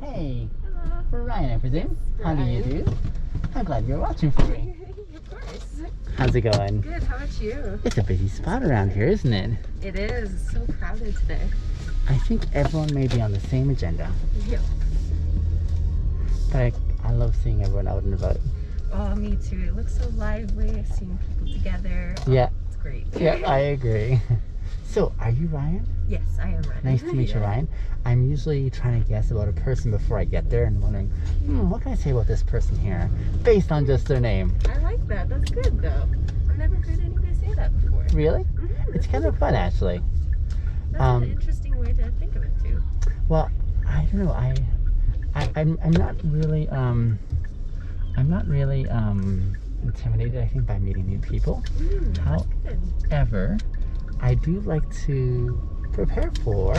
Hey, Hello. we're Ryan, I presume. How do you Ryan. do? I'm glad you're watching for me. Of course. How's it going? Good. How about you? It's a busy spot around here, isn't it? It is. It's so crowded today. I think everyone may be on the same agenda, Yeah. but I love seeing everyone out and about. Oh, me too. It looks so lively. Seeing people together. Oh, Yeah. It's great. Yeah, I agree. So, are you Ryan? Yes, I am Ryan. Nice to meet you, Yeah. Ryan. I'm usually trying to guess about a person before I get there and wondering, what can I say about this person here based on just their name? I like that. That's good, though. I've never heard anybody say that before. Really? Mhm. It's kind of fun, actually. That's an interesting way to think of it, too. Well, I don't know. I'm not really intimidated. I think by meeting new people. That's good. However, I do like to prepare for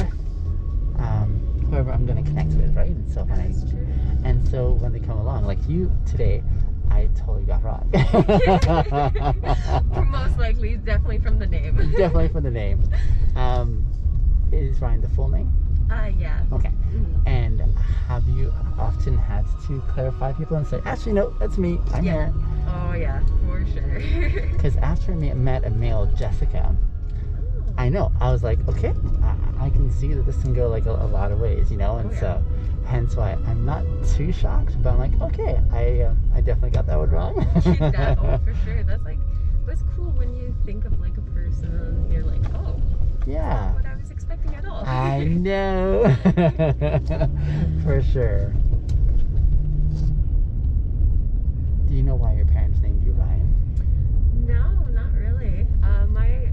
whoever I'm going to connect with, right? And so That's true. when they come along, like you today, I totally got wrong. Most likely, definitely from the name. Definitely from the name. Is Ryan the full name? Yeah. Okay. Mhm. And have you often had to clarify people and say, actually, no, that's me. I'm Yeah. here. Oh, yeah, for sure. Because after I met a male, Jessica, I know. I was like, okay, I can see that this can go like a lot of ways, and Oh, yeah. so hence why I'm not too shocked, but I'm like, okay, I definitely got that one wrong. That, oh, for sure. That's like, what's cool when you think of like a person and you're like, oh, Yeah, not what I was expecting at all. I know. For sure. Do you know why your parents named you Ryan? No, not really.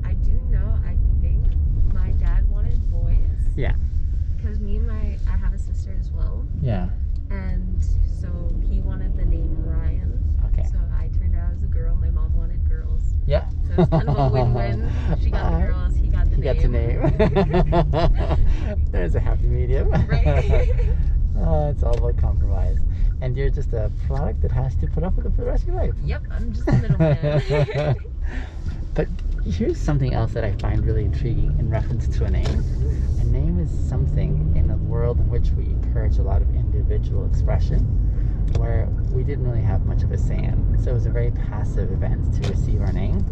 I do know, I think my dad wanted boys. Yeah. Because I have a sister as well. Yeah. And so he wanted the name Ryan. Okay. So I turned out as a girl. My mom wanted girls. Yeah. So it's kind of a win-win. She got the girls, he got the He name. got the name. There's a happy medium. Right. Oh, it's all about compromise. And you're just a product that has to put up with it for the rest of your life. Yep, I'm just a middleman. But here's something else that I find really intriguing in reference to a name. A name is something in a world in which we encourage a lot of individual expression, where we didn't really have much of a say in. So it was a very passive event to receive our name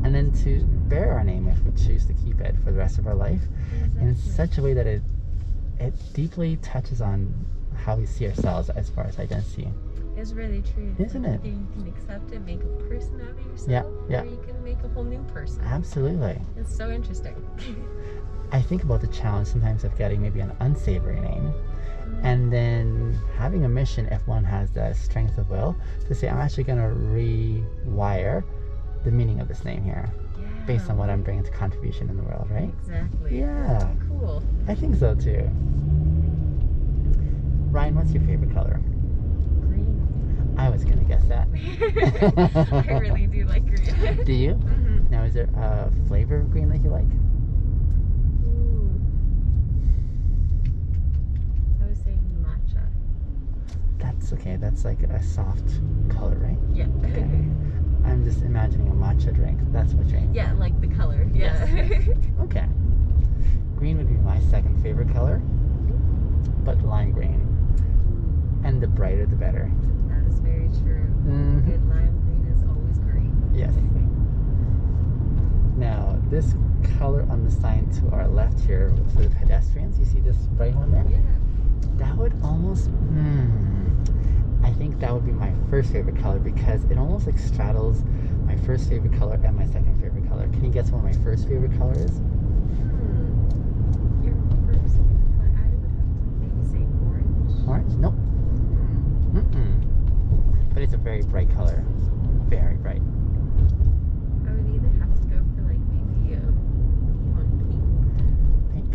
and then to bear our name if we choose to keep it for the rest of our life in such a way that it deeply touches on how we see ourselves as far as identity. It's really true. Isn't it? You can accept it, make a person out of yourself, Yeah, yeah. or you can make a whole new person. Absolutely. It's so interesting. I think about the challenge sometimes of getting maybe an unsavory name and then having a mission, if one has the strength of will, to say, I'm actually going to rewire the meaning of this name here Yeah. based on what I'm bringing to contribution in the world, right? Exactly. Yeah. That's so cool. I think so too. Ryan, what's your favorite color? Green. I was going to guess that. I really do like green. Do you? Mhm. Now, is there a flavor of green that you like? Ooh. I would say matcha. That's okay. That's like a soft color, right? Yeah. Okay. I'm just imagining a matcha drink. That's what you're Yeah, like the color. Yeah. Okay. Green would be my second favorite color, but lime green. And the brighter, the better. That is very true. Mhm. Good lime green is always great. Yes. Now, this color on the sign to our left here for the pedestrians, you see this bright one there? Yeah. That would almost, I think that would be my first favorite color because it almost like straddles my first favorite color and my second favorite color. Can you guess what my first favorite color is? Your first color, I would have to maybe say orange. Orange? Nope. But it's a very bright color. Very bright. I would either have to go for like maybe neon pink. Pink?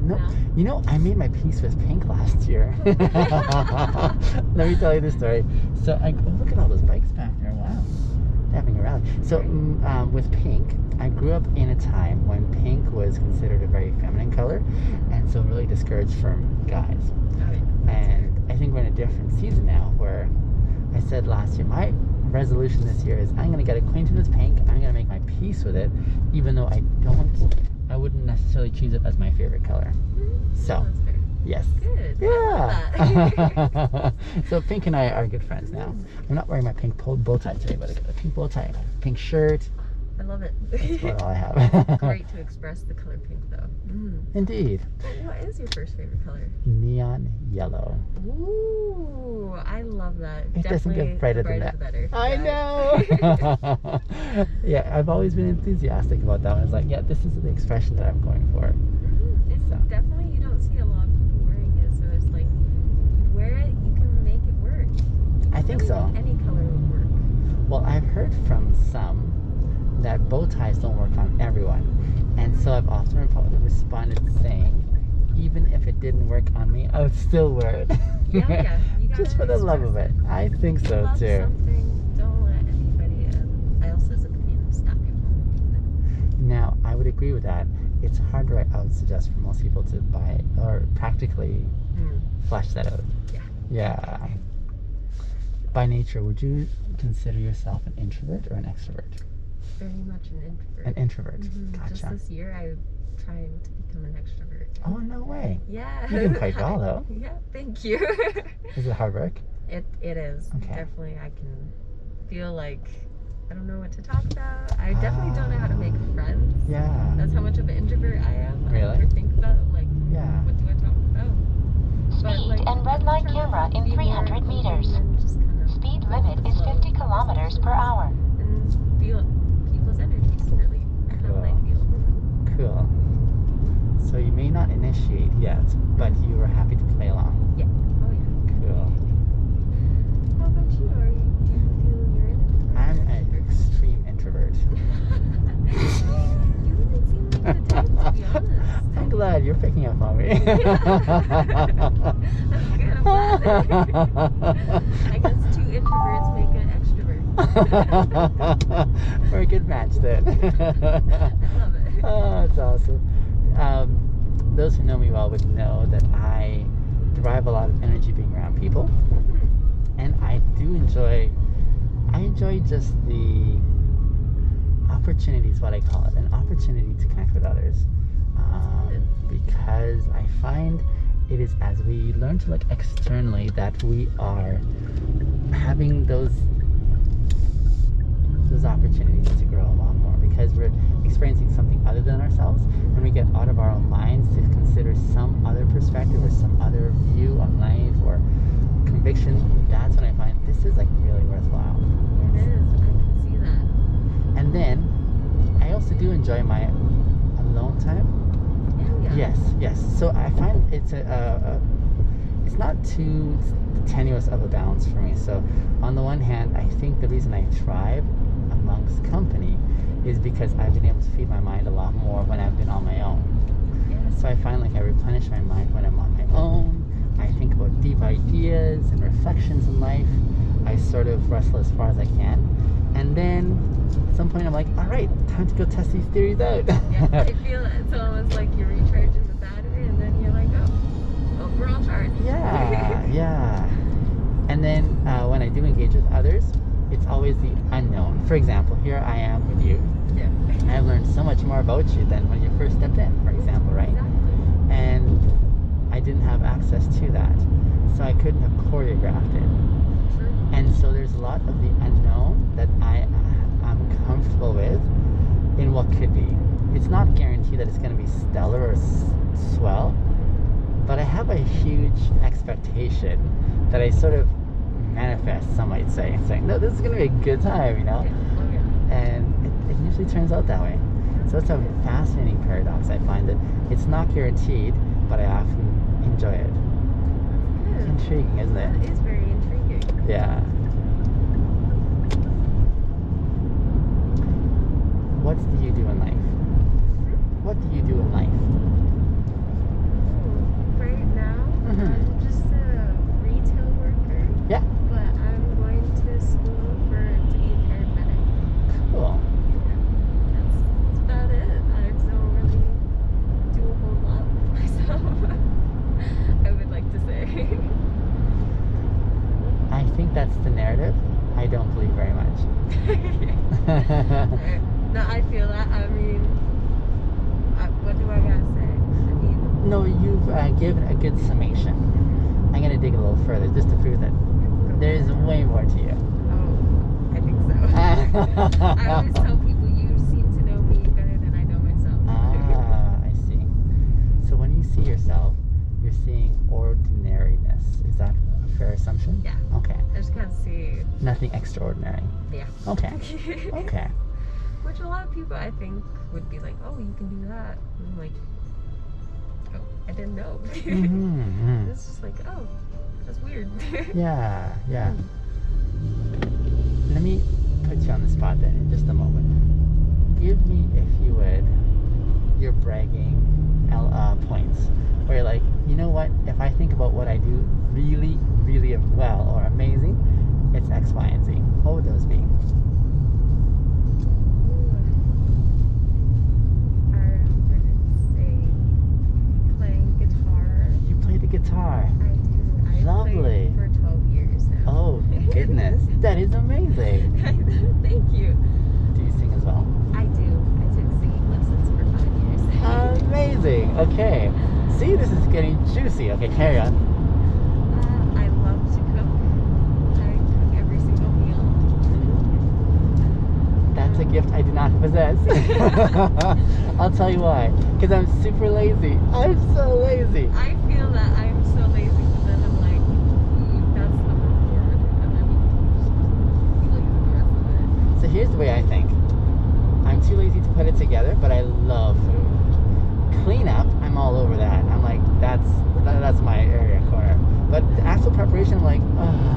Nope. No? You know, I made my piece with pink last year. Let me tell you the story. So, look at all those bikes back there. Wow. They're having a rally. So, with pink, I grew up in a time when pink was considered a very feminine color and so really discouraged from guys. And I think we're in a different season now where I said last year, my resolution this year is I'm going to get acquainted with pink. I'm going to make my peace with it, even though I wouldn't necessarily choose it as my favorite color. So, That's fair. Yes. Good. I Yeah. love that. So Pink and I are good friends now. I'm not wearing my pink bow tie today, but I got a pink bow tie, pink shirt. I love it. That's about all I have. Great to express the color pink, though. Indeed. What is your first favorite color? Neon yellow. Ooh, I love that. It doesn't get brighter than that. The better. I know. Yeah, I've always been enthusiastic about that one. It's like, yeah, this is the expression that I'm going for. It's So. definitely, you don't see a lot of people wearing it, so it's like, you wear it, you can make it work. I think Really so. make any color would work. Well, I've heard from some that bow ties don't work on everyone. And so I've often responded saying, even if it didn't work on me, I would still wear it. Yeah. You Just for the love of it. I think so Love too. something, don't let anybody else's opinion stop you from doing Now, I would agree with that. It's harder, I would suggest, for most people to buy or practically it. flesh that out. Yeah. Yeah. By nature, would you consider yourself an introvert or an extrovert? Very much an introvert. An introvert. Just Gotcha. this year, I'm trying to become an extrovert. Oh, no way. Yeah. You're doing quite well, though. Yeah, thank you. Is it hard work? It is. Okay. Definitely, I can feel like I don't know what to talk about. I definitely don't know how to make friends. Yeah. That's how much of an introvert I am. Really? I never think about, like, Yeah. what do I talk about? Speed and red light camera in 300 meters. Speed limit is 50 kilometers per hour. And feel people's energies, really. How they feel. Cool. So you may not initiate yet, but you were happy to play along. Yeah. Oh, yeah. Cool. How about you? Do you feel you're an introvert? I'm an extreme introvert. You didn't seem like the type, to be honest. I'm glad you're picking up on me. That's good, I'm glad. I guess two introverts make an extrovert. We're a good match then. I love it. Oh, that's awesome. Those who know me well would know that I derive a lot of energy being around people, and I enjoy just the opportunities, what I call it, an opportunity to connect with others. Because I find it is as we learn to look externally that we are having those opportunities to grow a lot more, because we're experiencing something other than ourselves. When we get out of our own minds to consider some other perspective or some other view on life or conviction, that's when I find this is like really worthwhile. It is. I can see that. And then I also do enjoy my alone time. Yeah. Yes. So I find it's it's not too tenuous of a balance for me. So on the one hand, I think the reason I thrive amongst company is because I've been able to feed my mind a lot more when I've been on my own. Yes. So I find like I replenish my mind when I'm on my own. I think about deep ideas and reflections in life. I sort of wrestle as far as I can. And then at some point I'm like, all right, time to go test these theories out. Yeah, I feel it's almost like you're recharging the battery, and then you're like, oh, we're all charged. Yeah. And then when I do engage with others, it's always the unknown. For example, here I am with you. Yeah. I've learned so much more about you than when you first stepped in, for example, right? Exactly. And I didn't have access to that, so I couldn't have choreographed it. True. And so there's a lot of the unknown that I'm comfortable with in what could be. It's not guaranteed that it's going to be stellar or swell, but I have a huge expectation that I sort of manifest, some might say, saying, no, this is going to be a good time, you know? Yeah. Oh, yeah. And it usually turns out that way. So it's a fascinating paradox. I find that it's not guaranteed, but I often enjoy it. Good. Intriguing, isn't it? That is very intriguing. Yeah. What do you do in life? What do you do in life? Ooh, right now, I'm just a retail worker. Yeah. But I'm going to school to be a paramedic. Cool. That's about it. I don't really do a whole lot with myself. I would like to say. I think that's the narrative. I don't believe very much. No, I feel that. I mean, what do I gotta say? I mean, No, you've given a good summation. I'm gonna dig a little further just to prove that there's way more to you. Oh, I think so. I always tell people you seem to know me better than I know myself. I see. So when you see yourself, you're seeing ordinariness. Is that a fair assumption? Yeah. Okay. I just can't see. Nothing extraordinary. Yeah. Okay. Okay. Which a lot of people I think would be like, oh, you can do that. And I'm like, oh, I didn't know. Mm-hmm. It's just like, oh, that's weird. Yeah, yeah. Let me put you on the spot then in just a moment. Give me, if you would, your bragging points. Where you're like, you know what? If I think about what I do really, really well or amazing, it's X, Y, and Z. What would those be? I would say playing guitar. You play the guitar. I do. I Lovely. played for 12 years now. Oh, goodness. That is amazing. Thank you. Do you sing as well? I do. I took singing lessons for 5 years. Amazing. Okay. See, this is getting juicy. Okay, carry on. I love to cook. I cook every single meal. That's a gift I do not possess. I'll tell you why. Because I'm super lazy. I'm so lazy. I feel that I'm so lazy, but then I'm like, that's the reward, and then I'm lazy the rest of it. So here's the way I think. I'm too lazy to put it together, but I love food. Clean up, I'm all over that. I'm like, that's my area corner. But the actual preparation, I'm like,